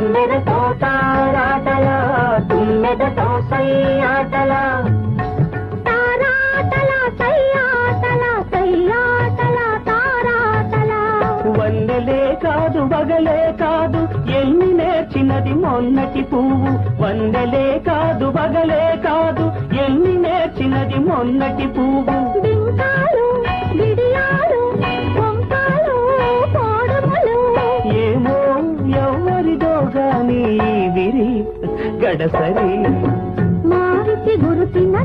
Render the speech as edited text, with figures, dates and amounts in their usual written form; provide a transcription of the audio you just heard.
తుమ్మెదతో తారాటల తుమ్మెదతో సయ్యాటల తారాటల సయ్యాటల సయ్యాటల తారాటల వన్నెలే కాదు వగలే కాదు ఎన్ని నేర్చినది మొన్నటి పువ్వు వన్నెలే కాదు వగలే కాదు ఎన్ని నేర్చినది మొన్నటి పువ్వు బింకాలు బిడియాలు వంకాలు పోడములు ఏమో ఎవరిదో గాని విరి గడసరి మారిసి గురుతిన